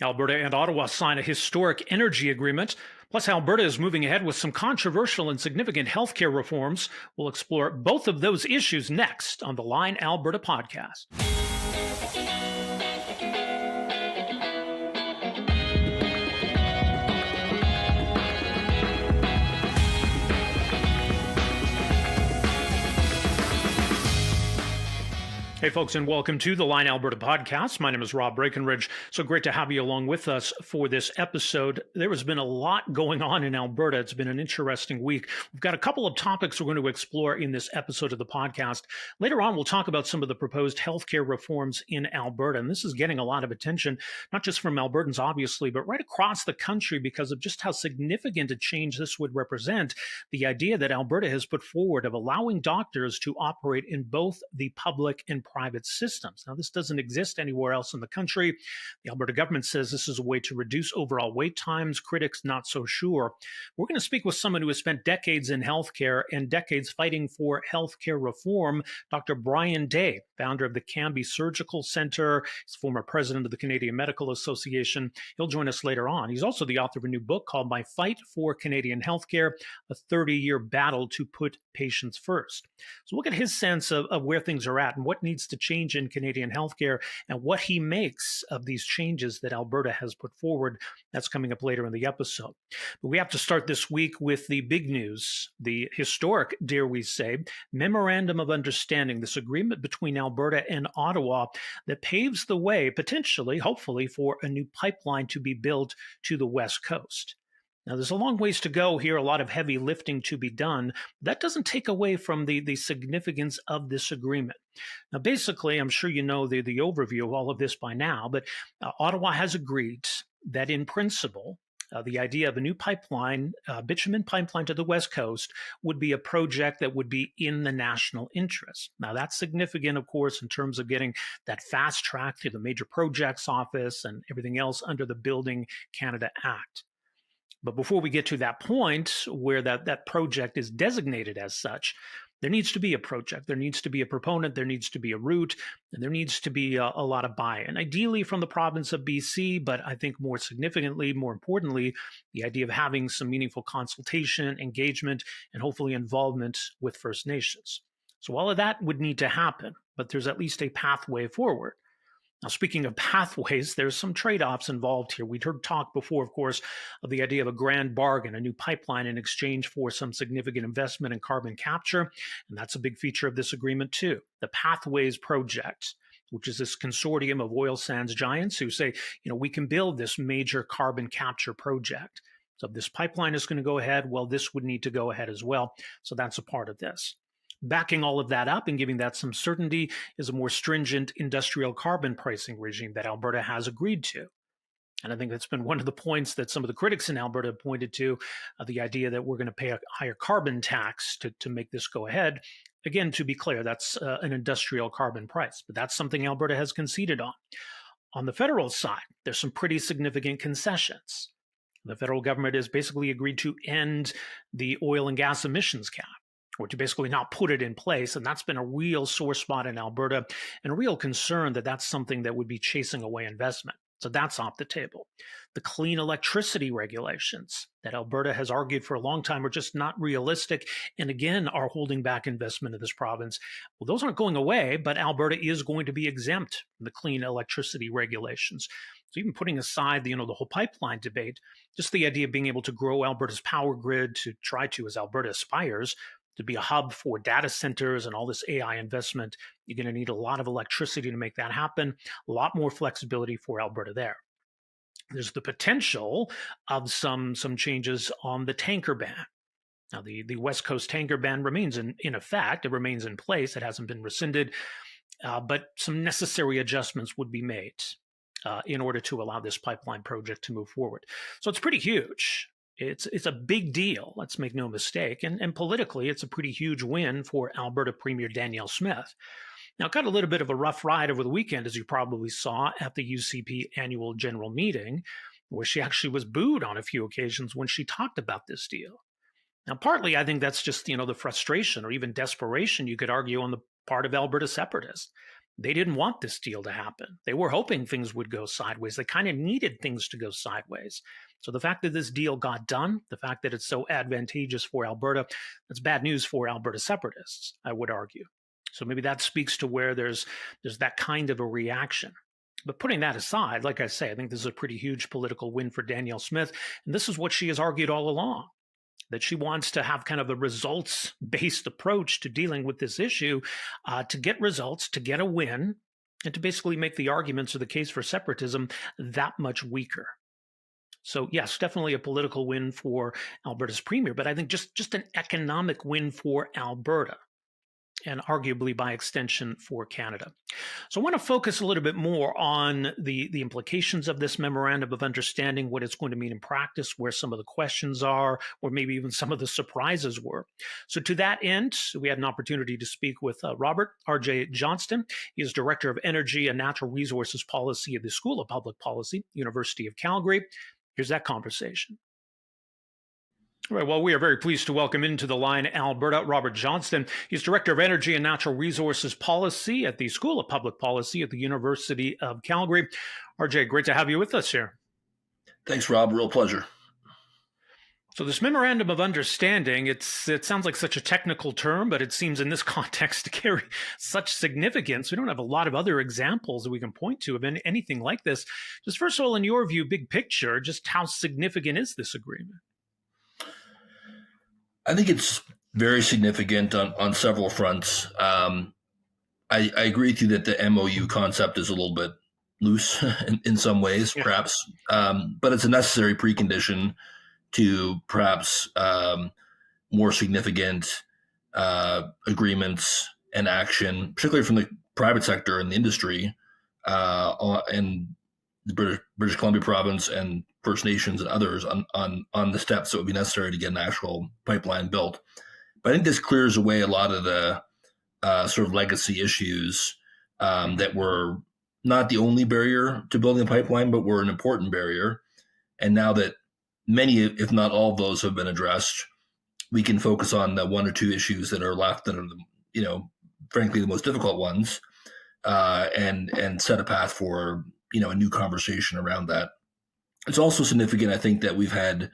Alberta and Ottawa sign a historic energy agreement. Plus, Alberta is moving ahead with some controversial and significant healthcare reforms. We'll explore both of those issues next on the Line Alberta podcast. Hey, folks, and welcome to the Line Alberta podcast. My name is Rob Breakenridge. So great to have you along with us for this episode. There has been a lot going on in Alberta. It's been an interesting week. We've got a couple of topics we're going to explore in this episode of the podcast. Later on, we'll talk about some of the proposed healthcare reforms in Alberta. And this is getting a lot of attention, not just from Albertans, obviously, but right across the country because of just how significant a change this would represent. The idea that Alberta has put forward of allowing doctors to operate in both the public and private systems. Now, this doesn't exist anywhere else in the country. The Alberta government says this is a way to reduce overall wait times. Critics not so sure. We're going to speak with someone who has spent decades in healthcare and decades fighting for healthcare reform, Dr. Brian Day, founder of the Cambie Surgical Centre. He's former president of the Canadian Medical Association. He'll join us later on. He's also the author of a new book called My Fight for Canadian Healthcare, a 30-year battle to put patients first. So we'll get his sense of where things are at and what needs to change in Canadian healthcare and what he makes of these changes that Alberta has put forward. That's coming up later in the episode. But we have to start this week with the big news, the historic, dare we say, memorandum of understanding, this agreement between Alberta and Ottawa that paves the way, potentially, hopefully, for a new pipeline to be built to the West Coast. Now, there's a long ways to go here, a lot of heavy lifting to be done. That doesn't take away from the significance of this agreement. Now, basically, I'm sure you know the overview of all of this by now, but Ottawa has agreed that in principle, the idea of a new pipeline, bitumen pipeline to the West Coast, would be a project that would be in the national interest. Now, that's significant, of course, in terms of getting that fast track through the Major Projects Office and everything else under the Building Canada Act. But before we get to that point where that project is designated as such, there needs to be a project, there needs to be a proponent, there needs to be a route, and there needs to be a lot of buy-in, ideally from the province of BC, but I think more significantly, more importantly, the idea of having some meaningful consultation, engagement, and hopefully involvement with First Nations. So all of that would need to happen, but there's at least a pathway forward. Now, speaking of pathways, there's some trade-offs involved here. We'd heard talk before, of course, of the idea of a grand bargain, a new pipeline in exchange for some significant investment in carbon capture. And that's a big feature of this agreement, too. The Pathways Project, which is this consortium of oil sands giants who say, we can build this major carbon capture project. So if this pipeline is going to go ahead, well, this would need to go ahead as well. So that's a part of this. Backing all of that up and giving that some certainty is a more stringent industrial carbon pricing regime that Alberta has agreed to. And I think that's been one of the points that some of the critics in Alberta pointed to, the idea that we're going to pay a higher carbon tax to make this go ahead. Again, to be clear, that's an industrial carbon price, but that's something Alberta has conceded on. On the federal side, there's some pretty significant concessions. The federal government has basically agreed to end the oil and gas emissions cap, or to basically not put it in place. And that's been a real sore spot in Alberta and a real concern that that's something that would be chasing away investment. So that's off the table. The clean electricity regulations that Alberta has argued for a long time are just not realistic and again are holding back investment in this province. Well, those aren't going away, but Alberta is going to be exempt from the clean electricity regulations. So even putting aside the whole pipeline debate, just the idea of being able to grow Alberta's power grid to try to, as Alberta aspires, to be a hub for data centers and all this AI investment, you're going to need a lot of electricity to make that happen, a lot more flexibility for Alberta there. There's the potential of some changes on the tanker ban. Now, the West Coast tanker ban remains in effect. It remains in place. It hasn't been rescinded, but some necessary adjustments would be made in order to allow this pipeline project to move forward. So it's pretty huge. It's a big deal, let's make no mistake, and politically it's a pretty huge win for Alberta Premier Danielle Smith. Now, it got a little bit of a rough ride over the weekend, as you probably saw at the UCP annual general meeting, where she actually was booed on a few occasions when she talked about this deal. Now, partly I think that's just, the frustration or even desperation, you could argue, on the part of Alberta separatists. they didn't want this deal to happen. They were hoping things would go sideways. They kind of needed things to go sideways. So the fact that this deal got done, the fact that it's so advantageous for Alberta, that's bad news for Alberta separatists, I would argue. So maybe that speaks to where there's that kind of a reaction. But putting that aside, like I say, I think this is a pretty huge political win for Danielle Smith. And this is what she has argued all along, that she wants to have kind of a results-based approach to dealing with this issue, to get results, to get a win, and to basically make the arguments or the case for separatism that much weaker. So yes, definitely a political win for Alberta's premier, but I think just an economic win for Alberta, and arguably by extension for Canada. So I want to focus a little bit more on the implications of this memorandum of understanding, what it's going to mean in practice, where some of the questions are, or maybe even some of the surprises were. So to that end, we had an opportunity to speak with Robert R.J. Johnston. He is Director of Energy and Natural Resources Policy at the School of Public Policy, University of Calgary. Here's that conversation. All right, well, we are very pleased to welcome into the line Alberta, Robert Johnston. He's Director of Energy and Natural Resources Policy at the School of Public Policy at the University of Calgary. RJ, great to have you with us here. Thanks, Rob. Real pleasure. So this memorandum of understanding, it sounds like such a technical term, but it seems in this context to carry such significance. We don't have a lot of other examples that we can point to of anything like this. Just first of all, in your view, big picture, just how significant is this agreement? I think it's very significant on several fronts. I agree with you that the MOU concept is a little bit loose in some ways, perhaps, but it's a necessary precondition to perhaps more significant agreements and action, particularly from the private sector and the industry, and the British Columbia province and First Nations and others on the steps that would be necessary to get an actual pipeline built. But I think this clears away a lot of the sort of legacy issues that were not the only barrier to building a pipeline, but were an important barrier. And now that many, if not all of those have been addressed, we can focus on the one or two issues that are left that are, frankly, the most difficult ones, and set a path for, a new conversation around that. It's also significant, I think, that we've had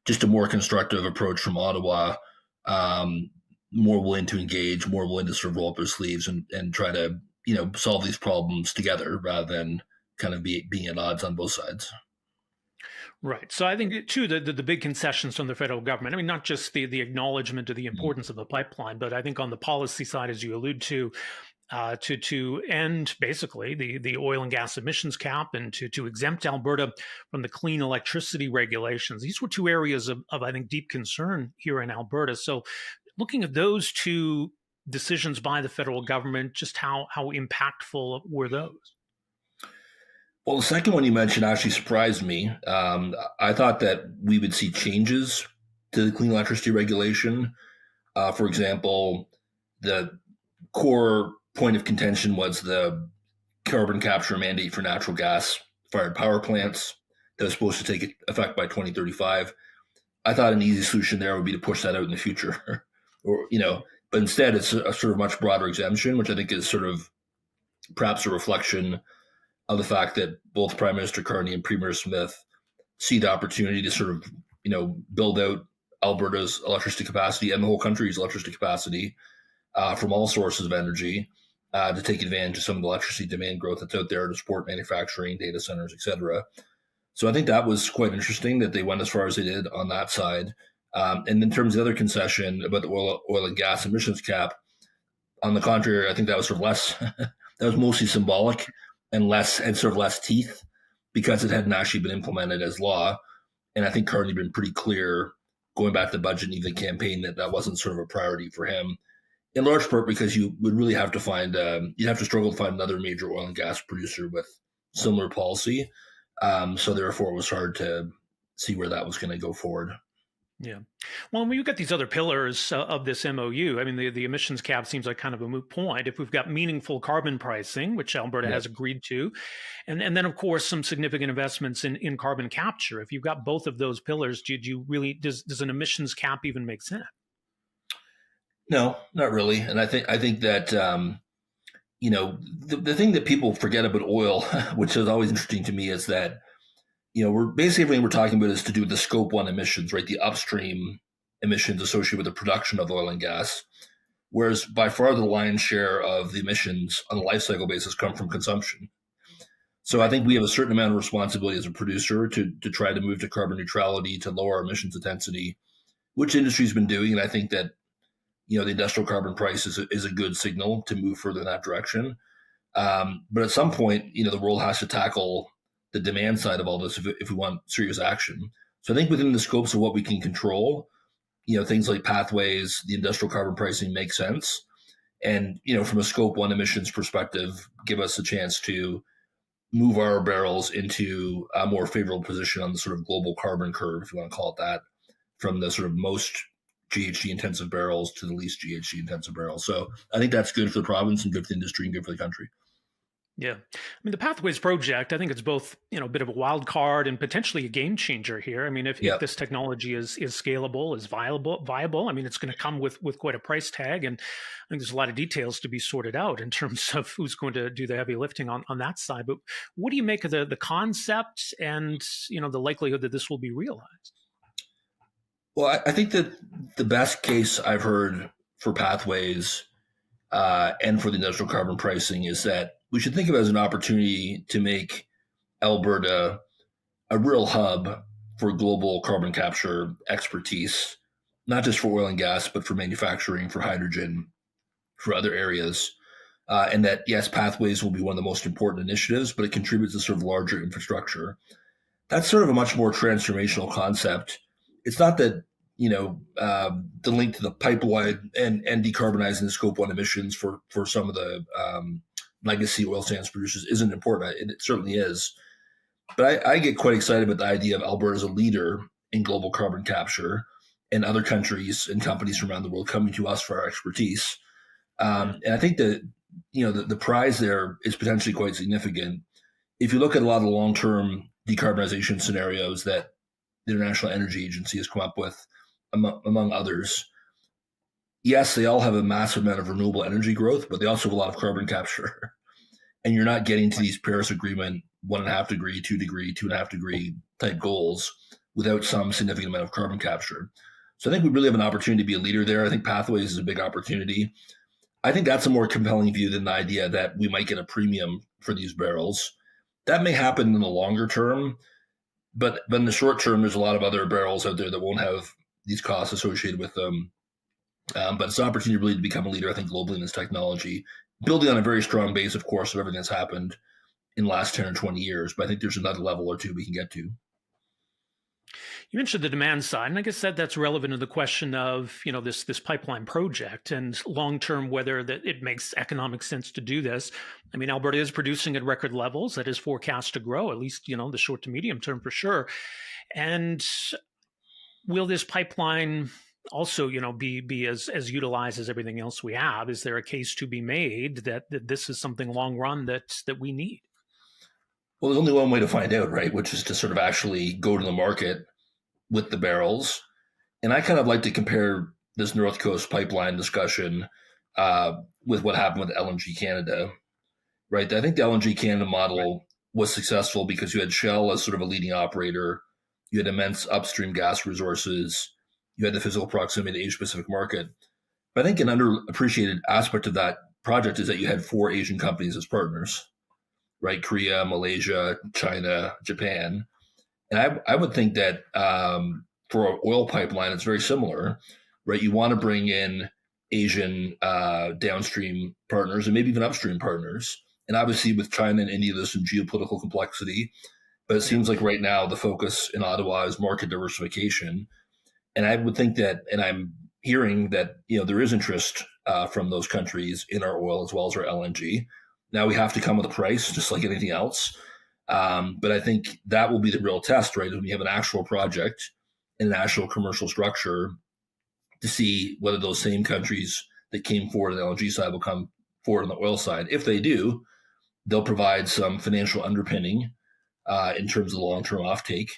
just a more constructive approach from Ottawa, more willing to engage, more willing to sort of roll up their sleeves and try to, solve these problems together rather than kind of being at odds on both sides. Right. So I think, too, the big concessions from the federal government, I mean, not just the acknowledgement of the importance of the pipeline, but I think on the policy side, as you allude to end basically the oil and gas emissions cap and to exempt Alberta from the clean electricity regulations. These were two areas of I think, deep concern here in Alberta. So looking at those two decisions by the federal government, just how impactful were those? Well, the second one you mentioned actually surprised me. I thought that we would see changes to the clean electricity regulation. For example, the core point of contention was the carbon capture mandate for natural gas-fired power plants that was supposed to take effect by 2035. I thought an easy solution there would be to push that out in the future, but instead it's a sort of much broader exemption, which I think is sort of perhaps a reflection of the fact that both Prime Minister Carney and Premier Smith see the opportunity to sort of, build out Alberta's electricity capacity and the whole country's electricity capacity from all sources of energy to take advantage of some of the electricity demand growth that's out there to support manufacturing, data centers, et cetera. So I think that was quite interesting that they went as far as they did on that side. And in terms of the other concession about the oil and gas emissions cap, on the contrary, I think that was sort of less, that was mostly symbolic and sort of less teeth because it hadn't actually been implemented as law. And I think Carney had been pretty clear going back to the budget and even the campaign that wasn't sort of a priority for him, in large part because you would really have to you'd have to struggle to find another major oil and gas producer with similar policy. So therefore it was hard to see where that was going to go forward. Yeah. Well, when you get these other pillars of this MOU, I mean, the emissions cap seems like kind of a moot point. If we've got meaningful carbon pricing, which Alberta has agreed to, and then, of course, some significant investments in carbon capture, if you've got both of those pillars, does an emissions cap even make sense? No, not really. And I think that, the thing that people forget about oil, which is always interesting to me, is that, we're basically everything we're talking about is to do with the scope one emissions, right? The upstream emissions associated with the production of oil and gas. Whereas by far the lion's share of the emissions on a life cycle basis come from consumption. So I think we have a certain amount of responsibility as a producer to try to move to carbon neutrality, to lower our emissions intensity, which industry's been doing. And I think that, the industrial carbon price is a good signal to move further in that direction. But at some point, the world has to tackle the demand side of all this if we want serious action. So I think within the scopes of what we can control, things like pathways, the industrial carbon pricing makes sense. And, from a scope one emissions perspective, give us a chance to move our barrels into a more favorable position on the sort of global carbon curve, if you want to call it that, from the sort of most GHG intensive barrels to the least GHG intensive barrels. So I think that's good for the province and good for the industry and good for the country. Yeah. I mean, the Pathways project, I think it's both, a bit of a wild card and potentially a game changer here. I mean, if this technology is scalable, is viable, I mean, it's going to come with quite a price tag. And I think there's a lot of details to be sorted out in terms of who's going to do the heavy lifting on that side. But what do you make of the concept and, the likelihood that this will be realized? Well, I think that the best case I've heard for Pathways and for the industrial carbon pricing is that we should think of it as an opportunity to make Alberta a real hub for global carbon capture expertise, not just for oil and gas, but for manufacturing, for hydrogen, for other areas. And that, yes, Pathways will be one of the most important initiatives, but it contributes to sort of larger infrastructure. That's sort of a much more transformational concept. It's not that, the link to the pipeline and decarbonizing the scope one emissions for some of the legacy oil sands producers isn't important. It certainly is. But I get quite excited about the idea of Alberta as a leader in global carbon capture and other countries and companies from around the world coming to us for our expertise. And I think that, the prize there is potentially quite significant. If you look at a lot of the long-term decarbonization scenarios that the International Energy Agency has come up with, among others, yes, they all have a massive amount of renewable energy growth, but they also have a lot of carbon capture. And you're not getting to these Paris Agreement 1.5 degree, 2 degree, 2.5 degree type goals without some significant amount of carbon capture. So I think we really have an opportunity to be a leader there. I think Pathways is a big opportunity. I think that's a more compelling view than the idea that we might get a premium for these barrels. That may happen in the longer term, but in the short term, there's a lot of other barrels out there that won't have these costs associated with them. But it's an opportunity really to become a leader, I think, globally in this technology, building on a very strong base, of course, of everything that's happened in the last 10 or 20 years. But I think there's another level or two we can get to. You mentioned the demand side, and I guess that's relevant to the question of, this pipeline project and long-term, whether that it makes economic sense to do this. I mean, Alberta is producing at record levels. That is forecast to grow, at least, the short to medium term for sure. And will this pipeline also, be as utilized as everything else we have? Is there a case to be made that this is something long run that we need? Well, there's only one way to find out, right? Which is to sort of actually go to the market with the barrels. And I kind of like to compare this North Coast pipeline discussion with what happened with LNG Canada, right? I think the LNG Canada model was successful because you had Shell as sort of a leading operator. You had immense upstream gas resources. You had the physical proximity to the Asia-Pacific market. But I think an underappreciated aspect of that project is that you had 4 Asian companies as partners, right? Korea, Malaysia, China, Japan. And I would think that for an oil pipeline, it's very similar, right? You want to bring in Asian downstream partners and maybe even upstream partners. And obviously with China and India, there's some geopolitical complexity. But it seems like right now the focus in Ottawa is market diversification. And I would think that, and I'm hearing that, there is interest from those countries in our oil as well as our LNG. Now we have to come with a price, just like anything else. But I think that will be the real test, right? When you have an actual project and an actual commercial structure to see whether those same countries that came forward on the LNG side will come forward on the oil side. If they do, they'll provide some financial underpinning in terms of the long-term offtake.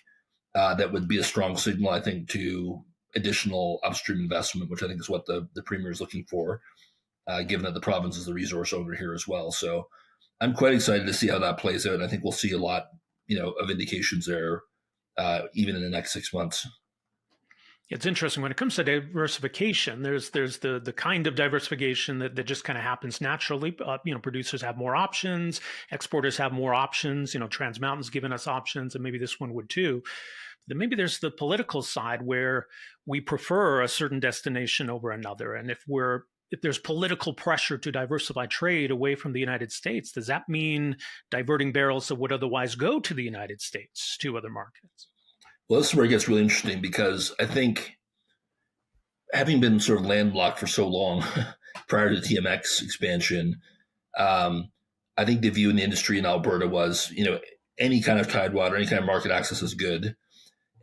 That would be a strong signal, I think, to additional upstream investment, which I think is what the Premier is looking for. given that the province is the resource owner here as well. So I'm quite excited to see how that plays out. And I think we'll see a lot, of indications there, even in the next 6 months. It's interesting when it comes to diversification. There's the kind of diversification that just kind of happens naturally. Producers have more options, exporters have more options. Trans Mountain's given us options, and maybe this one would too. Then maybe there's the political side where we prefer a certain destination over another, and if there's political pressure to diversify trade away from the United States, does that mean diverting barrels that would otherwise go to the United States to other markets? Well, this is where it gets really interesting, because I think, having been sort of landlocked for so long prior to the TMX expansion, I think the view in the industry in Alberta was, any kind of tidewater, any kind of market access is good.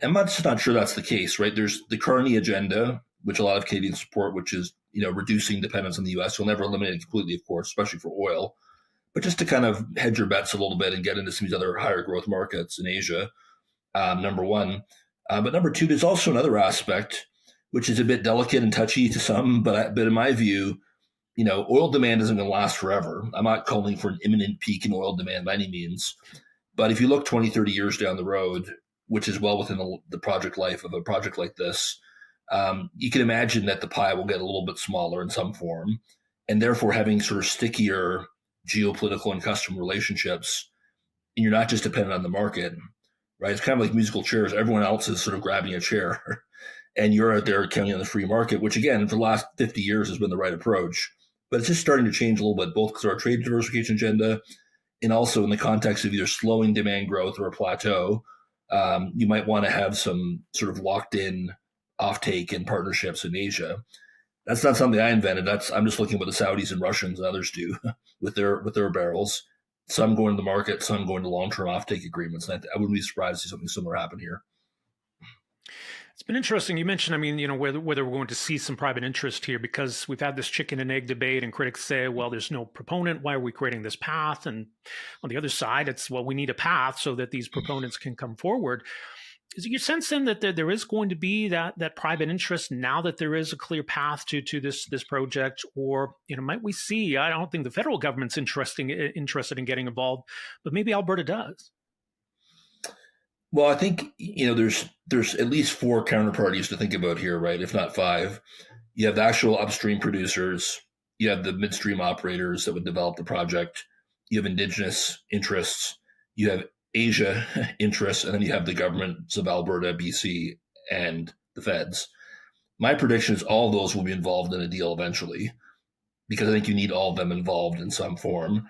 I'm just not sure that's the case, right? There's the Carney agenda, which a lot of Canadians support, which is, reducing dependence on the U.S. We'll never eliminate it completely, of course, especially for oil, but just to kind of hedge your bets a little bit and get into some of these other higher growth markets in Asia. Number one. But number two, there's also another aspect, which is a bit delicate and touchy to some, but in my view, oil demand isn't going to last forever. I'm not calling for an imminent peak in oil demand by any means. But if you look 20, 30 years down the road, which is well within the project life of a project like this, you can imagine that the pie will get a little bit smaller in some form. And therefore, having sort of stickier geopolitical and customer relationships, and you're not just dependent on the market, right? It's kind of like musical chairs. Everyone else is sort of grabbing a chair and you're out there counting on the free market, which again, for the last 50 years has been the right approach. But it's just starting to change a little bit, both because of our trade diversification agenda and also in the context of either slowing demand growth or a plateau. You might want to have some sort of locked in offtake and partnerships in Asia. That's not something I invented. I'm just looking at what the Saudis and Russians and others do with their barrels. Some going to the market, some going to long-term offtake agreements. And I wouldn't be surprised to see something similar happen here. It's been interesting. You mentioned, whether we're going to see some private interest here, because we've had this chicken and egg debate, and critics say, well, there's no proponent. Why are we creating this path? And on the other side, it's, well, we need a path so that these proponents can come forward. Is it your sense then that there is going to be that private interest now that there is a clear path to this project? Or, might we see, I don't think the federal government's interested in getting involved, but maybe Alberta does? Well, I think, there's at least 4 counterparties to think about here, right? If not 5. You have the actual upstream producers. You have the midstream operators that would develop the project. You have Indigenous interests. You have Asia interests, and then you have the governments of Alberta, BC, and the feds. My prediction is all of those will be involved in a deal eventually, because I think you need all of them involved in some form.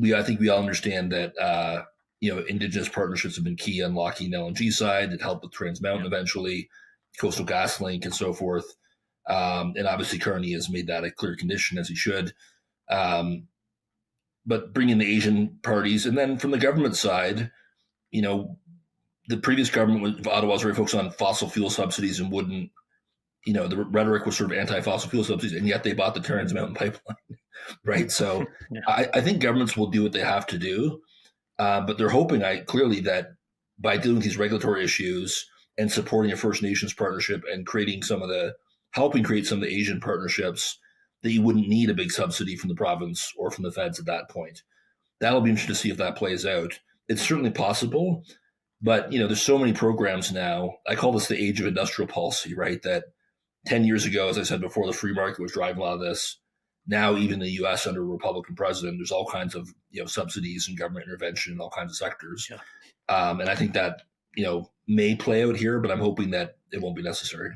I think we all understand that Indigenous partnerships have been key on unlocking the LNG side. It helped with Trans Mountain eventually, Coastal GasLink, and so forth. And obviously, Carney has made that a clear condition, as he should. But bringing the Asian parties, and then from the government side, the previous government of Ottawa was very focused on fossil fuel subsidies and wouldn't, the rhetoric was sort of anti-fossil fuel subsidies, and yet they bought the Trans Mountain pipeline, right? So yeah. I think governments will do what they have to do, but they're hoping clearly that by dealing with these regulatory issues and supporting a First Nations partnership and helping create some of the Asian partnerships, that you wouldn't need a big subsidy from the province or from the feds at that point. That'll be interesting to see if that plays out. It's certainly possible, but there's so many programs now. I call this the age of industrial policy, right? That 10 years ago, as I said before, the free market was driving a lot of this. Now, even in the U.S. under a Republican president, there's all kinds of subsidies and government intervention in all kinds of sectors. Yeah. And I think that may play out here, but I'm hoping that it won't be necessary.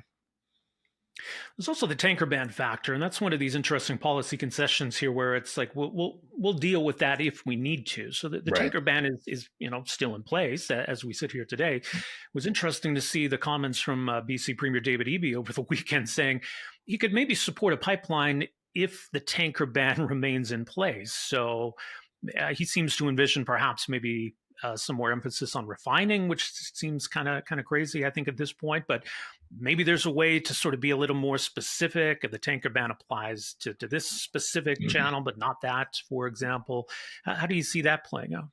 There's also the tanker ban factor, and that's one of these interesting policy concessions here, where it's like we'll deal with that if we need to. So the right. Tanker ban is still in place as we sit here today. It was interesting to see the comments from BC Premier David Eby over the weekend saying he could maybe support a pipeline if the tanker ban remains in place. So he seems to envision perhaps maybe some more emphasis on refining, which seems kind of crazy, I think, at this point. But maybe there's a way to sort of be a little more specific. If the tanker ban applies to this specific channel, but not that, for example. How do you see that playing out?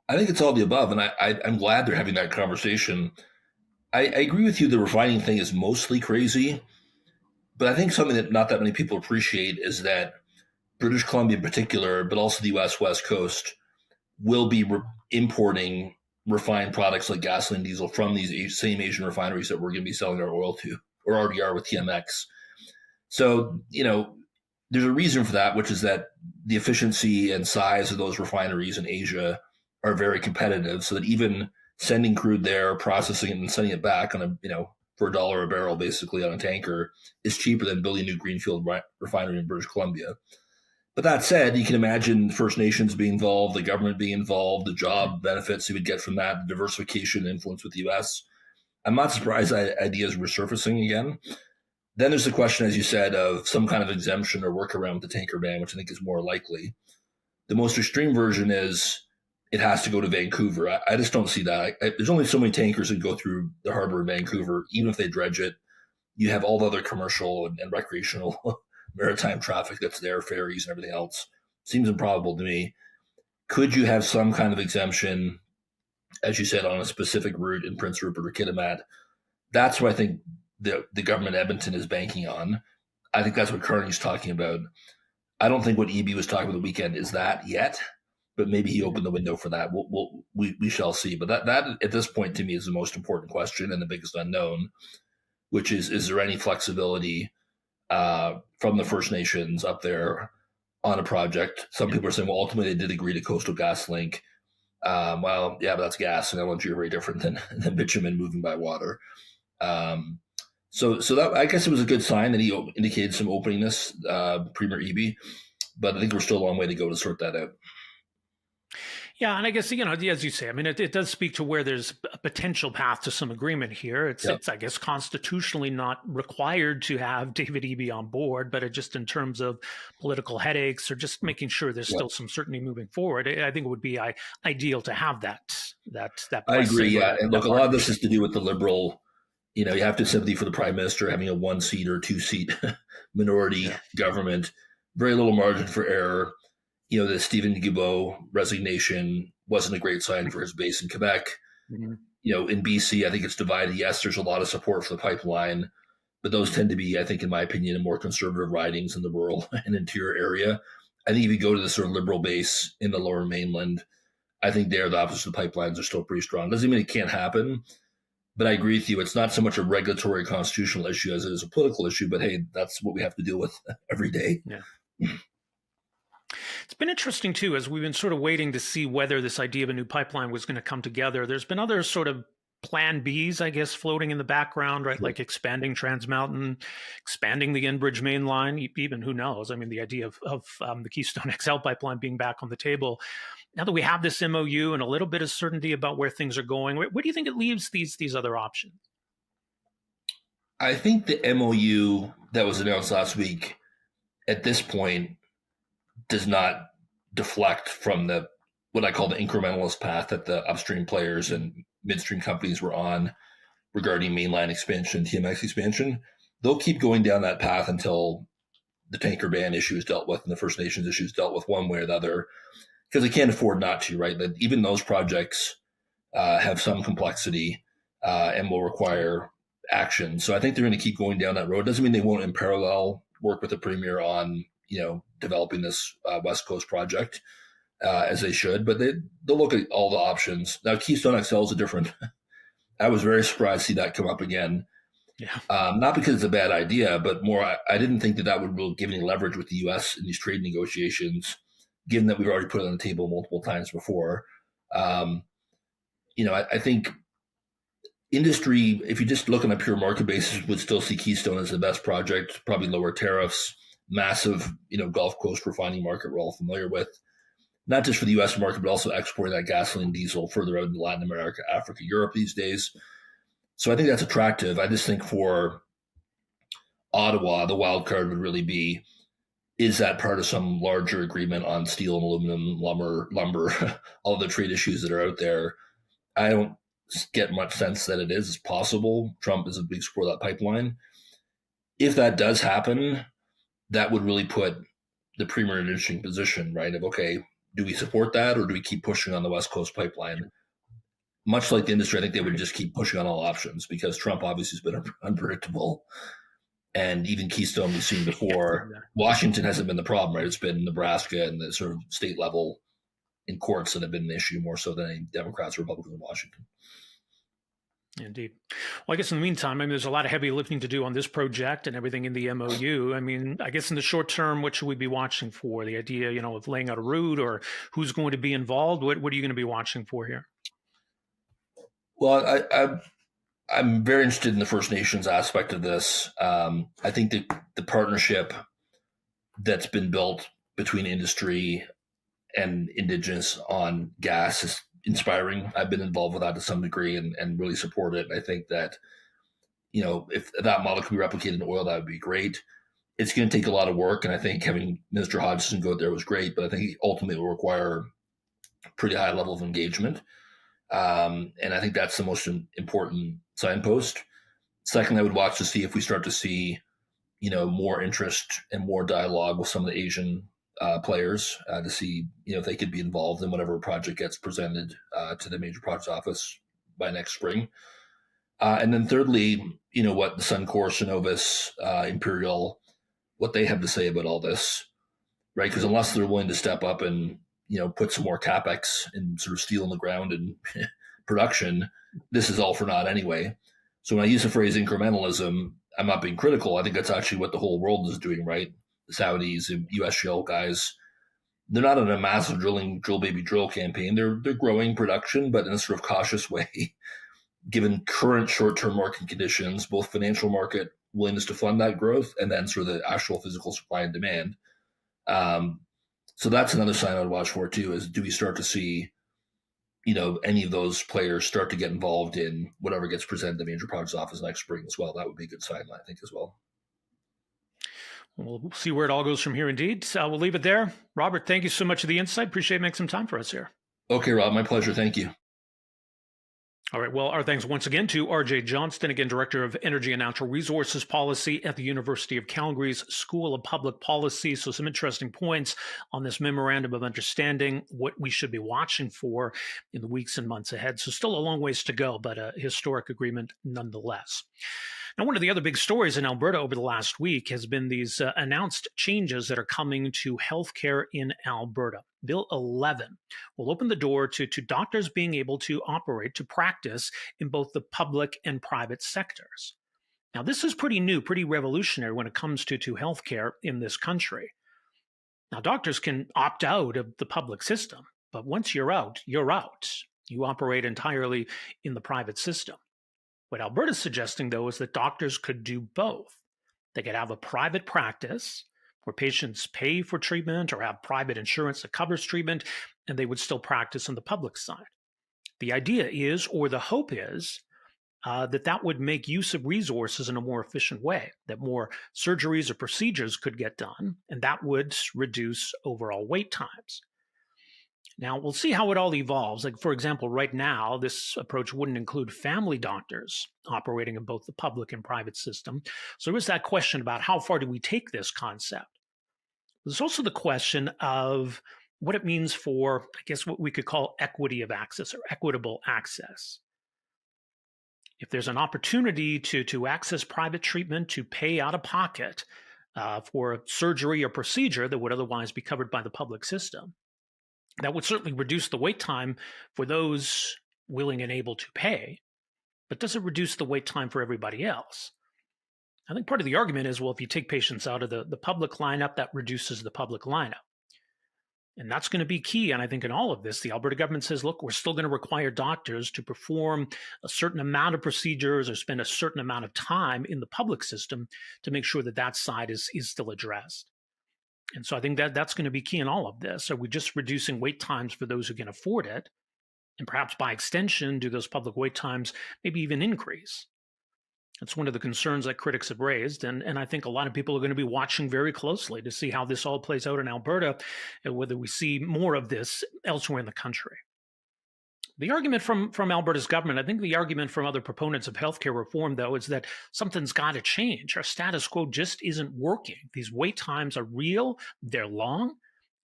I think it's all the above, and I'm glad they're having that conversation. I agree with you. The refining thing is mostly crazy, but I think something that not that many people appreciate is that British Columbia in particular, but also the U.S. West Coast, will be importing refined products like gasoline, diesel from these same Asian refineries that we're going to be selling our oil to, or already are with TMX. So, there's a reason for that, which is that the efficiency and size of those refineries in Asia are very competitive, so that even sending crude there, processing it, and sending it back on for $1 a barrel, basically on a tanker, is cheaper than building a new greenfield refinery in British Columbia. But that said, you can imagine First Nations being involved, the government being involved, the job benefits you would get from that, the diversification influence with the U.S. I'm not surprised that ideas were surfacing again. Then there's the question, as you said, of some kind of exemption or workaround with the tanker ban, which I think is more likely. The most extreme version is it has to go to Vancouver. I just don't see that. There's only so many tankers that go through the harbor of Vancouver. Even if they dredge it, you have all the other commercial and recreational maritime traffic that's there, ferries and everything else. Seems improbable to me. Could you have some kind of exemption, as you said, on a specific route in Prince Rupert or Kitimat? That's what I think the government of Edmonton is banking on. I think that's what Carney's talking about. I don't think what EB was talking about the weekend is that yet, but maybe he opened the window for that. We shall see. But that at this point to me is the most important question and the biggest unknown, which is there any flexibility from the First Nations up there on a project? Some people are saying, well, ultimately they did agree to Coastal GasLink. Well, yeah, but that's gas, and LNG are very different than bitumen moving by water. So that, I guess it was a good sign that he indicated some openingness, Premier Eby, but I think we're still a long way to go to sort that out. Yeah, and I guess, as you say, I mean, it does speak to where there's a potential path to some agreement here. It's, I guess, constitutionally not required to have David Eby on board, but it just in terms of political headaches or just making sure there's still some certainty moving forward, I think it would be ideal to have that. I agree, yeah. And look, a lot of this has to do with the Liberal, you have to have sympathy for the Prime Minister having a 1-seat or 2-seat minority government, very little margin for error. The Stephen Guilbeault resignation wasn't a great sign for his base in Quebec. Mm-hmm. In BC, I think it's divided. Yes, there's a lot of support for the pipeline, but those tend to be, I think, in my opinion, in more conservative ridings in the rural and interior area. I think if you go to the sort of Liberal base in the Lower Mainland, I think there the opposition to pipelines are still pretty strong. Doesn't mean it can't happen, but I agree with you. It's not so much a regulatory constitutional issue as it is a political issue, but hey, that's what we have to deal with every day. Yeah. It's been interesting, too, as we've been sort of waiting to see whether this idea of a new pipeline was going to come together. There's been other sort of plan Bs, I guess, floating in the background, right? Like expanding Trans Mountain, expanding the Enbridge main line, even who knows? I mean, the idea of the Keystone XL pipeline being back on the table. Now that we have this MOU and a little bit of certainty about where things are going, where do you think it leaves these other options? I think the MOU that was announced last week, at this point, does not deflect from what I call the incrementalist path that the upstream players and midstream companies were on regarding mainline expansion, TMX expansion. They'll keep going down that path until the tanker ban issue is dealt with and the First Nations issue is dealt with one way or the other, because they can't afford not to, right? That even those projects have some complexity and will require action. So I think they're going to keep going down that road. Doesn't mean they won't in parallel work with the Premier on developing this West Coast project as they should, but they'll look at all the options. Now, Keystone XL is a different. I was very surprised to see that come up again. Yeah. Not because it's a bad idea, but more, I didn't think that would really give any leverage with the U.S. in these trade negotiations, given that we've already put it on the table multiple times before. I think industry, if you just look on a pure market basis, would still see Keystone as the best project, probably lower tariffs, massive, Gulf Coast refining market we're all familiar with, not just for the U.S. market, but also exporting that gasoline diesel further out into Latin America, Africa, Europe these days. So I think that's attractive. I just think for Ottawa, the wild card would really be, is that part of some larger agreement on steel and aluminum, lumber, all the trade issues that are out there? I don't get much sense that it is. It's possible. Trump is a big supporter of that pipeline. If that does happen, that would really put the Premier in an interesting position, right? Of, okay, do we support that or do we keep pushing on the West Coast pipeline? Much like the industry, I think they would just keep pushing on all options because Trump obviously has been unpredictable. And even Keystone we've seen before. Yeah. Washington hasn't been the problem, right? It's been Nebraska and the sort of state level in courts that have been an issue more so than any Democrats or Republicans in Washington. Indeed. Well, I guess in the meantime, I mean, there's a lot of heavy lifting to do on this project and everything in the MOU. I mean, I guess in the short term, what should we be watching for? The idea, of laying out a route or who's going to be involved? What are you going to be watching for here? Well, I'm very interested in the First Nations aspect of this. I think that the partnership that's been built between industry and Indigenous on gas is inspiring. I've been involved with that to some degree and really support it. I think that, if that model can be replicated in oil, that would be great. It's going to take a lot of work. And I think having Minister Hodgson go there was great, but I think ultimately will require a pretty high level of engagement. And I think that's the most important signpost. Second, I would watch to see if we start to see, more interest and more dialogue with some of the Asian players to see, if they could be involved in whatever project gets presented to the Major Projects Office by next spring. And then thirdly, what the Suncor, Cenovus, Imperial, what they have to say about all this, right? Because unless they're willing to step up and, put some more CapEx and sort of steel in the ground and production, this is all for naught anyway. So when I use the phrase incrementalism, I'm not being critical. I think that's actually what the whole world is doing, right? The Saudis and U.S. shale guys, they're not in a massive drill baby drill campaign. They're growing production, but in a sort of cautious way, given current short-term market conditions, both financial market willingness to fund that growth and then sort of the actual physical supply and demand. So that's another sign I'd watch for too, is do we start to see, any of those players start to get involved in whatever gets presented to the Major Projects Office next spring as well. That would be a good sign, I think, as well. We'll see where it all goes from here, indeed. So we'll leave it there. Robert, thank you so much for the insight. Appreciate making some time for us here. Okay, Rob, my pleasure. Thank you. All right. Well, our thanks once again to R.J. Johnston, again, Director of Energy and Natural Resources Policy at the University of Calgary's School of Public Policy. So some interesting points on this memorandum of understanding, what we should be watching for in the weeks and months ahead. So still a long ways to go, but a historic agreement nonetheless. Now, one of the other big stories in Alberta over the last week has been these announced changes that are coming to healthcare in Alberta. Bill 11 will open the door to doctors being able to operate, to practice in both the public and private sectors. Now, this is pretty new, pretty revolutionary when it comes to healthcare in this country. Now, doctors can opt out of the public system, but once you're out, you're out. You operate entirely in the private system. What Alberta's suggesting, though, is that doctors could do both. They could have a private practice where patients pay for treatment or have private insurance that covers treatment, and they would still practice on the public side. The idea is, or the hope is, that would make use of resources in a more efficient way, that more surgeries or procedures could get done, and that would reduce overall wait times. Now, we'll see how it all evolves. Like, for example, right now, this approach wouldn't include family doctors operating in both the public and private system. So there is that question about how far do we take this concept? There's also the question of what it means for, I guess, what we could call equity of access or equitable access. If there's an opportunity to access private treatment, to pay out of pocket for a surgery or procedure that would otherwise be covered by the public system, that would certainly reduce the wait time for those willing and able to pay, but does it reduce the wait time for everybody else? I think part of the argument is, well, if you take patients out of the public lineup, that reduces the public lineup. And that's going to be key. And I think in all of this, the Alberta government says, look, we're still going to require doctors to perform a certain amount of procedures or spend a certain amount of time in the public system to make sure that side is still addressed. And so I think that's going to be key in all of this. Are we just reducing wait times for those who can afford it? And perhaps by extension, do those public wait times maybe even increase? That's one of the concerns that critics have raised. And I think a lot of people are going to be watching very closely to see how this all plays out in Alberta and whether we see more of this elsewhere in the country. The argument from Alberta's government, I think the argument from other proponents of healthcare reform, though, is that something's got to change. Our status quo just isn't working. These wait times are real, they're long,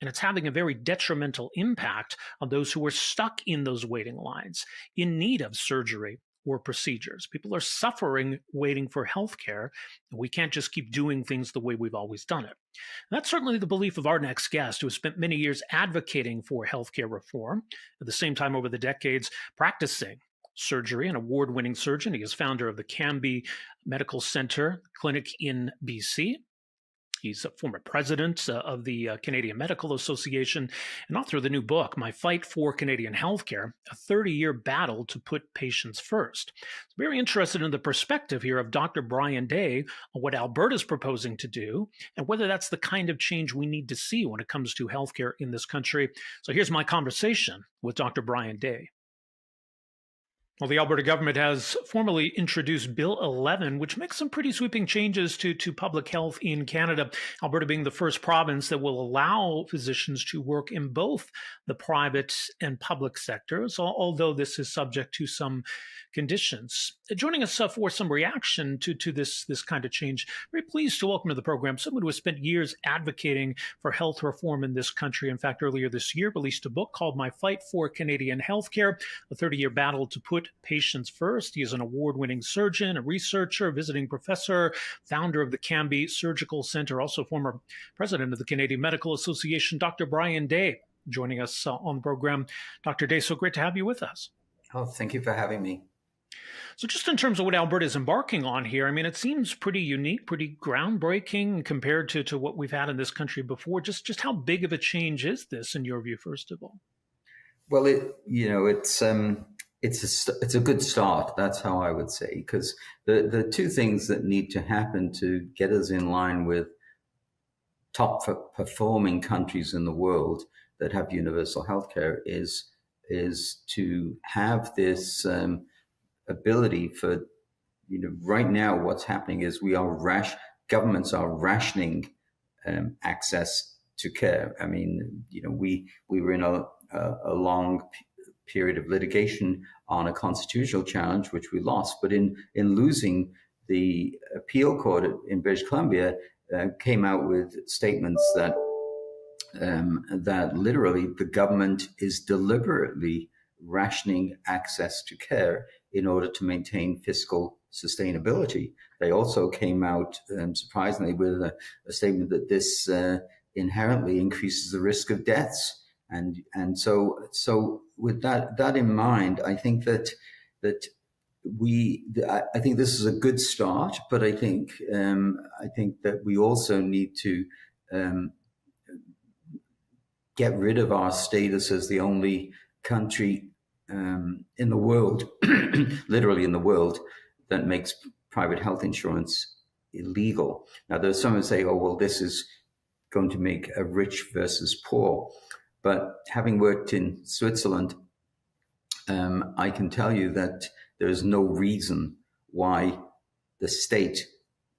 and it's having a very detrimental impact on those who are stuck in those waiting lines, in need of surgery or procedures. People are suffering waiting for healthcare, and we can't just keep doing things the way we've always done it. And that's certainly the belief of our next guest, who has spent many years advocating for healthcare reform, at the same time over the decades practicing surgery, an award-winning surgeon. He is founder of the Cambie Medical Center Clinic in BC. He's a former president of the Canadian Medical Association and author of the new book, My Fight for Canadian Healthcare, a 30-year battle to put patients first. I'm very interested in the perspective here of Dr. Brian Day on what Alberta is proposing to do and whether that's the kind of change we need to see when it comes to healthcare in this country. So here's my conversation with Dr. Brian Day. Well, the Alberta government has formally introduced Bill 11, which makes some pretty sweeping changes to public health in Canada, Alberta being the first province that will allow physicians to work in both the private and public sectors, although this is subject to some conditions. Joining us for some reaction to this kind of change, very pleased to welcome to the program someone who has spent years advocating for health reform in this country. In fact, earlier this year, released a book called My Fight for Canadian Healthcare, a 30-year battle to put patients first. He is an award-winning surgeon, a researcher, visiting professor, founder of the Cambie Surgical Center, also former president of the Canadian Medical Association. Dr. Brian Day joining us on the program. Dr. Day, so great to have you with us. Oh, thank you for having me. So just in terms of what Alberta is embarking on here, I mean, it seems pretty unique, pretty groundbreaking compared to what we've had in this country before. Just how big of a change is this in your view, first of all? Well, it's a good start. That's how I would say, because the two things that need to happen to get us in line with top performing countries in the world that have universal healthcare is to have this ability for, right now what's happening is governments are rationing access to care. I mean, we were in a long period of litigation on a constitutional challenge, which we lost. But in losing, the appeal court in British Columbia came out with statements that literally the government is deliberately rationing access to care in order to maintain fiscal sustainability. They also came out, surprisingly, with a statement that this inherently increases the risk of deaths. And so with that in mind, I think that I think this is a good start, but I think that we also need to get rid of our status as the only country in the world, literally in the world, that makes private health insurance illegal. Now, there's some who say, oh, well, this is going to make a rich versus poor. But having worked in Switzerland, I can tell you that there is no reason why the state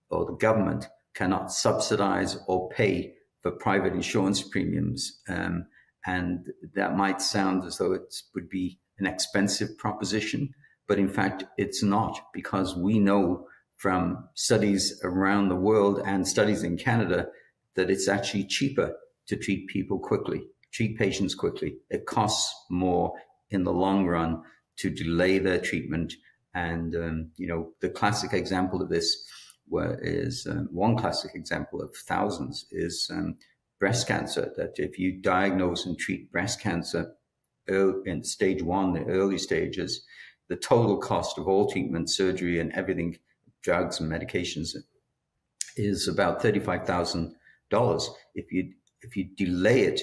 or the government cannot subsidize or pay for private insurance premiums. And that might sound as though it would be an expensive proposition, but in fact, it's not, because we know from studies around the world and studies in Canada that it's actually cheaper to treat patients quickly. It costs more in the long run to delay their treatment. And, the classic example of this is one classic example of thousands is breast cancer, that if you diagnose and treat breast cancer in stage 1, the early stages, the total cost of all treatment, surgery and everything, drugs and medications, is about $35,000. If you delay it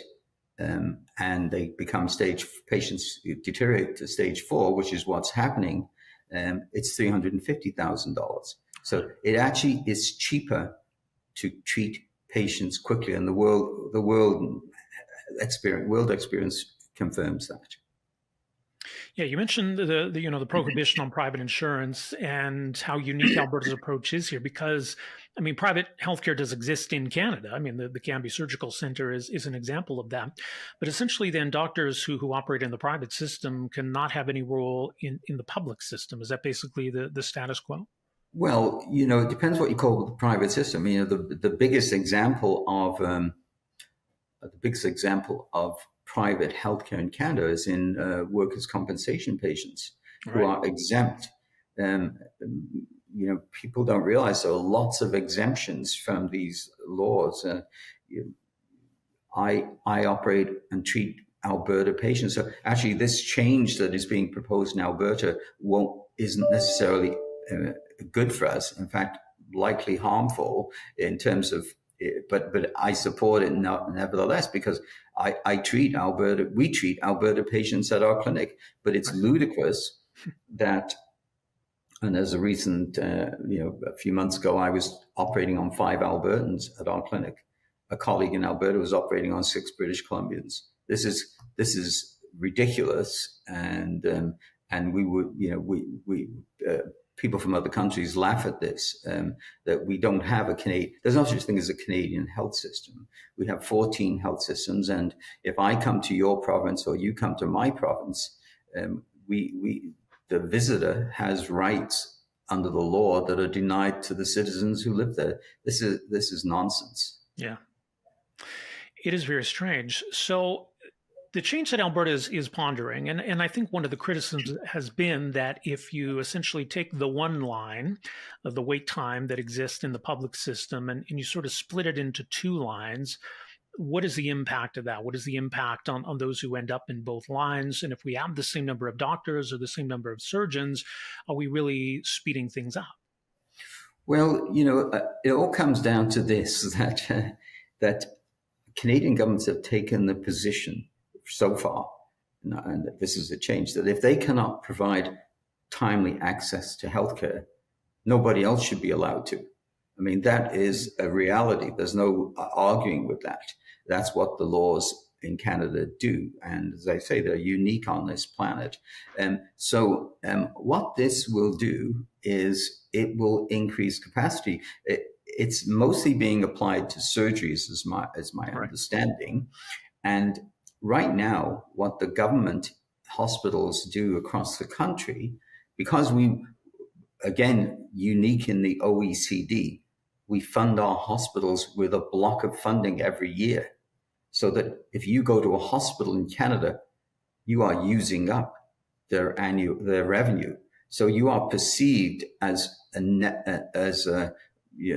and they become patients deteriorate to stage 4, which is what's happening, it's $350,000. So it actually is cheaper to treat patients quickly, and the world experience confirms that. Yeah, you mentioned the prohibition on private insurance and how unique Alberta's approach is here, because I mean, private healthcare does exist in Canada. I mean, the Cambie Surgical Center is an example of that. But essentially, then doctors who operate in the private system cannot have any role in the public system. Is that basically the status quo? Well, it depends what you call the private system. The biggest example of private healthcare in Canada is in workers' compensation patients who are exempt Um, people don't realize there are lots of exemptions from these laws. I operate and treat Alberta patients. So actually, this change that is being proposed in Alberta isn't necessarily good for us. In fact, likely harmful in terms of. But I support it nevertheless because we treat Alberta patients at our clinic. But it's ludicrous that. And as a recent, a few months ago, I was operating on 5 Albertans at our clinic. A colleague in Alberta was operating on 6 British Columbians. This is ridiculous, and we would, people from other countries laugh at this. That we don't have a Canadian. There's no such thing as a Canadian health system. We have 14 health systems, and if I come to your province or you come to my province, the visitor has rights under the law that are denied to the citizens who live there. This is nonsense. Yeah, it is very strange. So the change that Alberta is pondering, and I think one of the criticisms has been that if you essentially take the one line of the wait time that exists in the public system and you sort of split it into 2 lines, what is the impact of that? What is the impact on those who end up in both lines? And if we have the same number of doctors or the same number of surgeons, are we really speeding things up? Well, it all comes down to this, that Canadian governments have taken the position so far, and this is a change, that if they cannot provide timely access to healthcare, nobody else should be allowed to. I mean, that is a reality. There's no arguing with that. That's what the laws in Canada do. And as I say, they're unique on this planet. So what this will do is it will increase capacity. It's mostly being applied to surgeries, as my understanding. And right now, what the government hospitals do across the country, because we, again, unique in the OECD, we fund our hospitals with a block of funding every year, so that if you go to a hospital in Canada, you are using up their revenue. So you are perceived as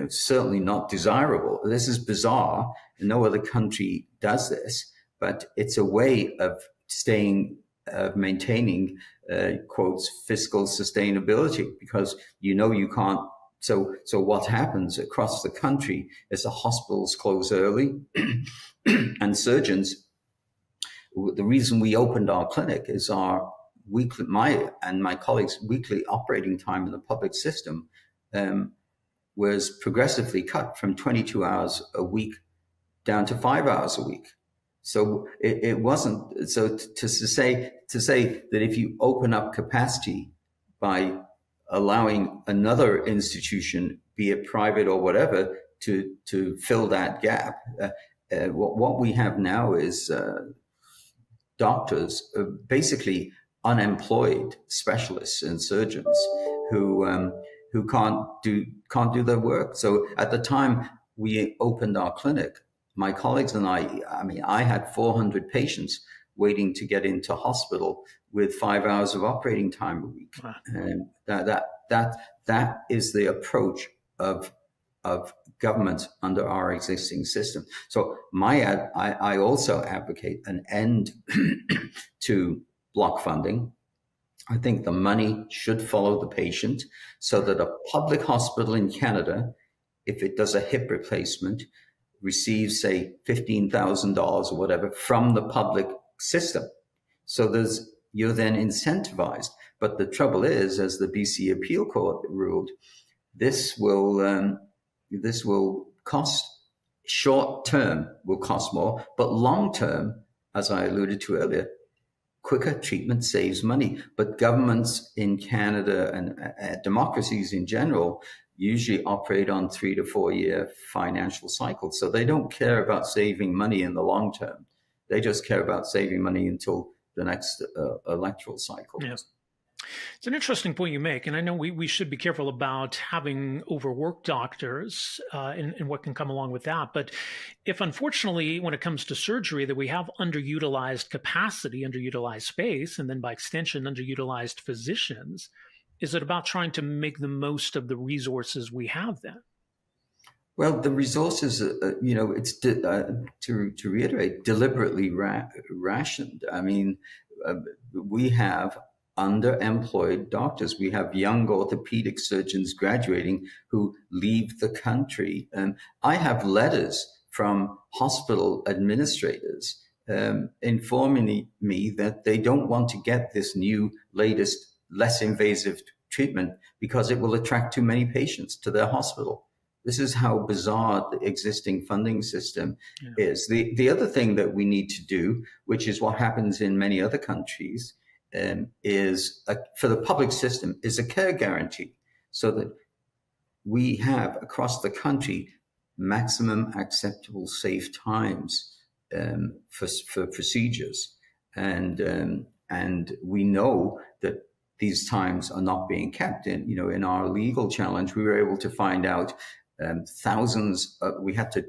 certainly not desirable. This is bizarre. No other country does this, but it's a way of maintaining quotes fiscal sustainability, because you can't. So what happens across the country is the hospitals close early, and surgeons. The reason we opened our clinic is my colleagues' weekly operating time in the public system was progressively cut from 22 hours a week down to 5 hours a week. So it wasn't. So to say that if you open up capacity by allowing another institution, be it private or whatever, to fill that gap. What we have now is doctors, basically unemployed specialists and surgeons who can't do their work. So at the time we opened our clinic, my colleagues and I had 400 patients waiting to get into hospital with 5 hours of operating time a week. Wow. And that is the approach of government under our existing system. So I also advocate an end to block funding. I think the money should follow the patient, so that a public hospital in Canada, if it does a hip replacement, receives, say, $15,000 or whatever from the public system. So you're then incentivized. But the trouble is, as the BC Appeal Court ruled, this will cost, short term will cost more, but long term, as I alluded to earlier, quicker treatment saves money. But governments in Canada and democracies in general usually operate on 3 to 4 year financial cycles. So they don't care about saving money in the long term. They just care about saving money until the next electoral cycle. Yeah. It's an interesting point you make, and I know we should be careful about having overworked doctors and what can come along with that. But if, unfortunately, when it comes to surgery, that we have underutilized capacity, underutilized space, and then by extension, underutilized physicians, Is it about trying to make the most of the resources we have then? Well, the resources, it's to reiterate, deliberately rationed. I mean, we have underemployed doctors. We have young orthopedic surgeons graduating who leave the country. I have letters from hospital administrators informing me that they don't want to get this new, latest, less invasive treatment because it will attract too many patients to their hospital. This is how bizarre the existing funding system is. The other thing that we need to do, which is what happens in many other countries, for the public system, is a care guarantee, so that we have across the country maximum acceptable safe times for procedures, and we know that these times are not being kept. In our legal challenge, we were able to find out thousands. We had to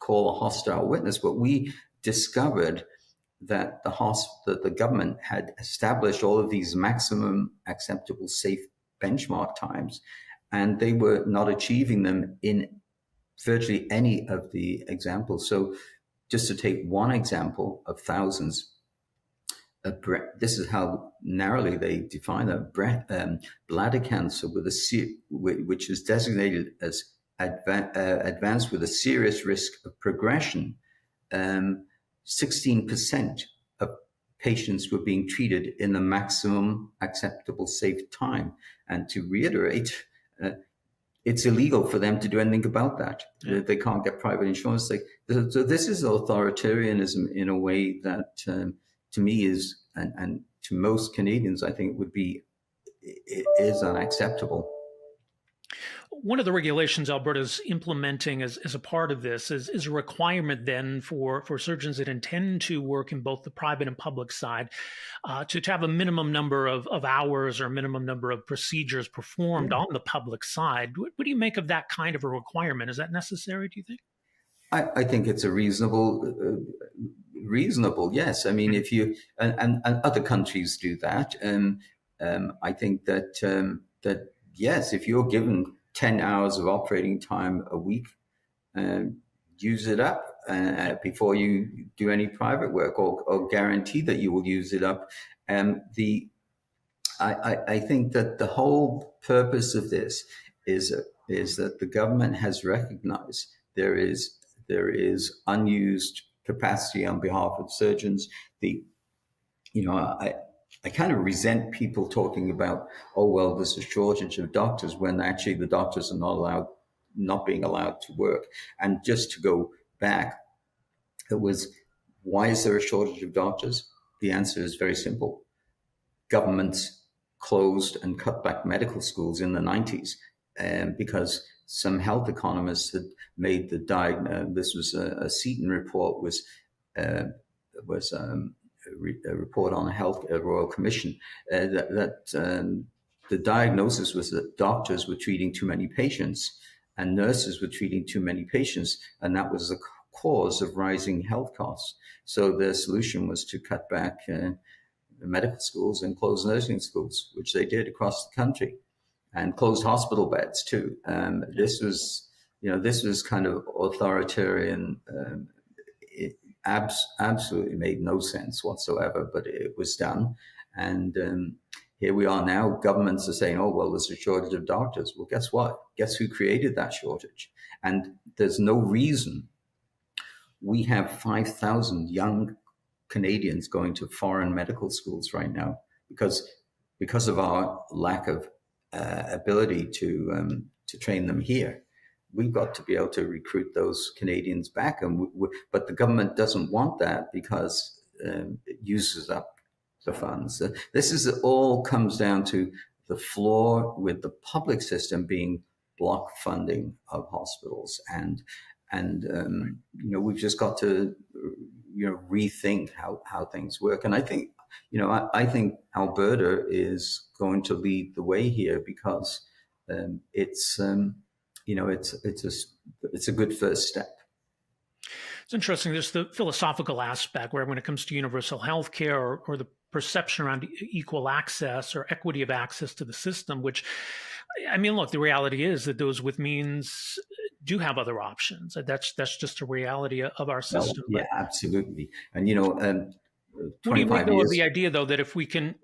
call a hostile witness, but we discovered that the government had established all of these maximum acceptable safe benchmark times, and they were not achieving them in virtually any of the examples. So just to take one example of thousands, this is how narrowly they define bladder cancer which is designated as advanced with a serious risk of progression. 16% of patients were being treated in the maximum acceptable safe time. And to reiterate, it's illegal for them to do anything about that. Yeah. They can't get private insurance. So this is authoritarianism in a way that, to me, is, and to most Canadians, I think is unacceptable. One of the regulations Alberta's implementing as a part of this is a requirement then for surgeons that intend to work in both the private and public side to have a minimum number of hours or minimum number of procedures performed on the public side. What do you make of that kind of a requirement? Is that necessary, do you think? I think it's a reasonable, yes. I mean, if you, and other countries do that. I think that yes, if you're given 10 hours of operating time a week, use it up before you do any private work, or guarantee that you will use it up. I think that the whole purpose of this is that the government has recognized there is unused capacity on behalf of surgeons. I kind of resent people talking about, oh, well, there's a shortage of doctors, when actually the doctors are not being allowed to work. And just to go back, why is there a shortage of doctors? The answer is very simple. Governments closed and cut back medical schools in the 90s because some health economists had made the diagnosis. This was a Seaton report, was a report on a Royal Commission, that the diagnosis was that doctors were treating too many patients and nurses were treating too many patients, and that was the cause of rising health costs. So their solution was to cut back medical schools and close nursing schools, which they did across the country, and closed hospital beds too. This was kind of authoritarian. It absolutely made no sense whatsoever, but it was done. And here we are now. Governments are saying, oh, well, there's a shortage of doctors. Well, guess what? Guess who created that shortage? And there's no reason. We have 5,000 young Canadians going to foreign medical schools right now because of our lack of ability to train them here. We've got to be able to recruit those Canadians back, but the government doesn't want that because it uses up the funds. This all comes down to the flaw with the public system being block funding of hospitals, and we've just got to rethink how things work. And I think I think Alberta is going to lead the way here because it's a good first step. It's interesting. There's the philosophical aspect where when it comes to universal health care or the perception around equal access or equity of access to the system, which, I mean, look, the reality is that those with means do have other options. That's just a reality of our Well, system. yeah, absolutely. And, What do you make, 25 though, of years. the idea, though, that if we can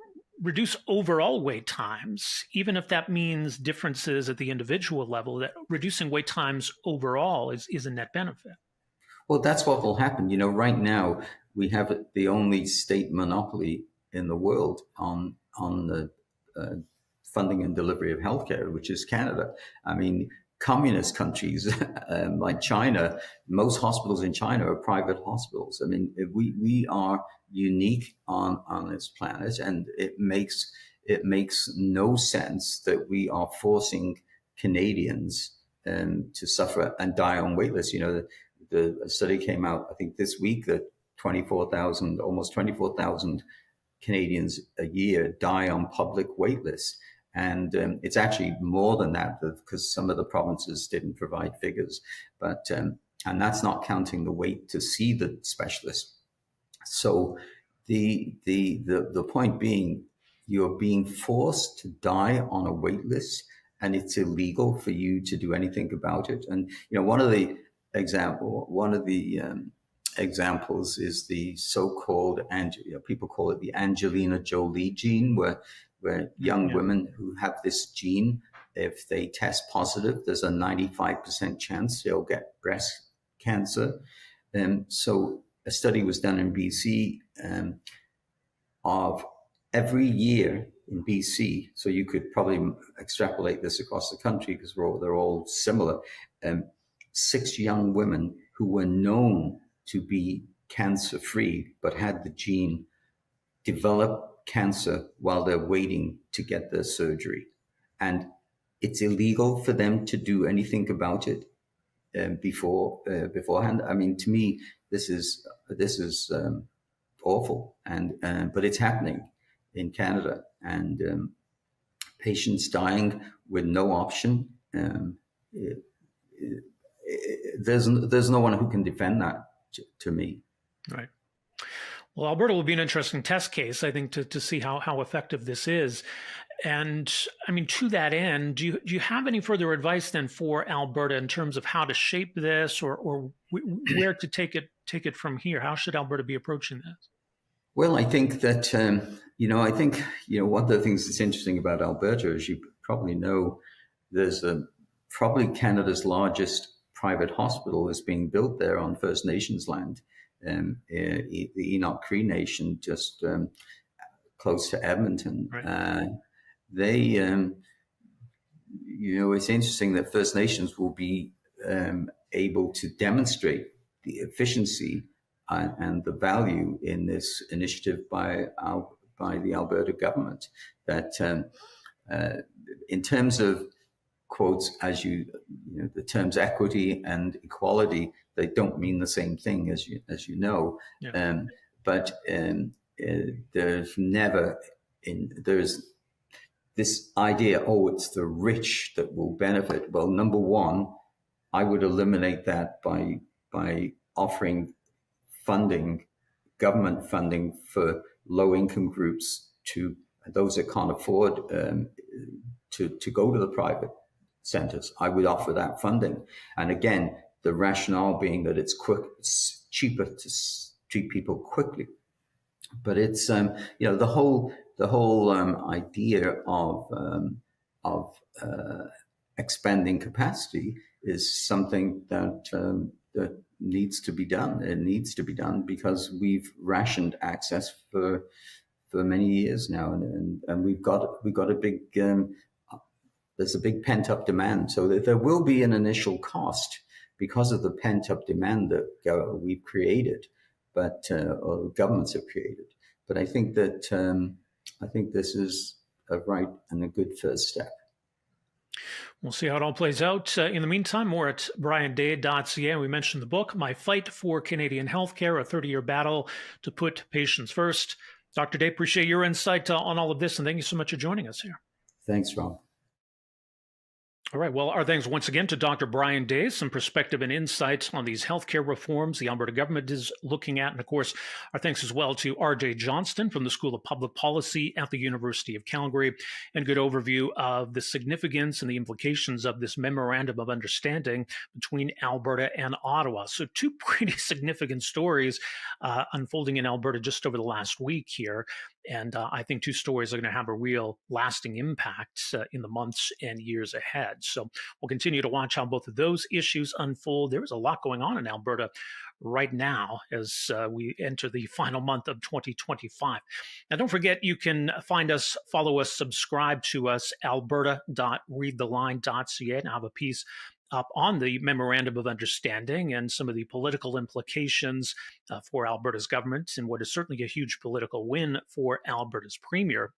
reduce overall wait times, even if that means differences at the individual level, that reducing wait times overall is a net benefit? Well, that's what will happen. Right now we have the only state monopoly in the world on the funding and delivery of healthcare, which is Canada. I mean, communist countries like China, most hospitals in China are private hospitals. I mean, we are unique on this planet, and it makes no sense that we are forcing Canadians to suffer and die on waitlists. The study came out, I think, this week that almost 24,000 Canadians a year die on public waitlists. And it's actually more than that because some of the provinces didn't provide figures. But and that's not counting the wait to see the specialist. So the point being, you're being forced to die on a wait list, and it's illegal for you to do anything about it. And one of the examples is the so-called, people call it the Angelina Jolie gene, where young women who have this gene, if they test positive, there's a 95% chance they'll get breast cancer. So a study was done in BC of every year in BC. So you could probably extrapolate this across the country because they're all similar. 6 young women who were known to be cancer-free but had the gene develop cancer while they're waiting to get their surgery. And it's illegal for them to do anything about it beforehand. I mean, to me, this is awful, but it's happening in Canada, and patients dying with no option. There's no one who can defend that to me. Right. Well, Alberta will be an interesting test case, I think, to see how effective this is. And I mean, to that end, do you have any further advice then for Alberta in terms of how to shape this, or where to take it from here? How should Alberta be approaching this? Well, I think that one of the things that's interesting about Alberta, as you probably know, there's probably Canada's largest private hospital is being built there on First Nations land. The Enoch Cree Nation, just close to Edmonton. Right. It's interesting that First Nations will be able to demonstrate the efficiency and the value in this initiative by the Alberta government. That in terms of quotes, the terms equity and equality, they don't mean the same thing, as you know. Yeah. But there's this idea, it's the rich that will benefit. Well, number one, I would eliminate that by offering government funding for low-income groups, to those that can't afford to go to the private centers. I would offer that funding. And again, the rationale being that it's cheaper to treat people quickly. But it's the whole idea of expanding capacity is something that needs to be done. It needs to be done because we've rationed access for many years now, and we've got a big there's a big pent up demand. So there will be an initial cost because of the pent up demand that we've created, or governments have created. But I think that this is a right and a good first step. We'll see how it all plays out. In the meantime, more at brianday.ca. We mentioned the book, My Fight for Canadian Healthcare, a 30-year battle to put patients first. Dr. Day, appreciate your insight on all of this, and thank you so much for joining us here. Thanks, Rob. All right. Well, our thanks once again to Dr. Brian Day, some perspective and insights on these healthcare reforms the Alberta government is looking at. And of course, our thanks as well to R.J. Johnston from the School of Public Policy at the University of Calgary, and good overview of the significance and the implications of this memorandum of understanding between Alberta and Ottawa. So two pretty significant stories unfolding in Alberta just over the last week here. And I think two stories are going to have a real lasting impact in the months and years ahead. So we'll continue to watch how both of those issues unfold. There is a lot going on in Alberta right now as we enter the final month of 2025. Now, don't forget, you can find us, follow us, subscribe to us, alberta.readtheline.ca, and have a piece up on the Memorandum of Understanding and some of the political implications for Alberta's government and what is certainly a huge political win for Alberta's premier.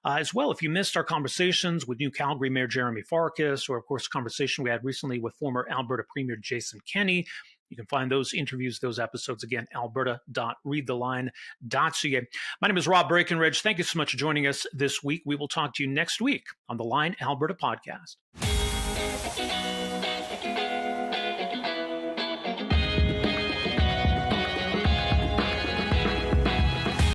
As well, if you missed our conversations with new Calgary Mayor Jeremy Farkas, or of course, a conversation we had recently with former Alberta Premier Jason Kenney, you can find those interviews, those episodes again, alberta.readtheline.ca. My name is Rob Breakenridge. Thank you so much for joining us this week. We will talk to you next week on the Line Alberta podcast.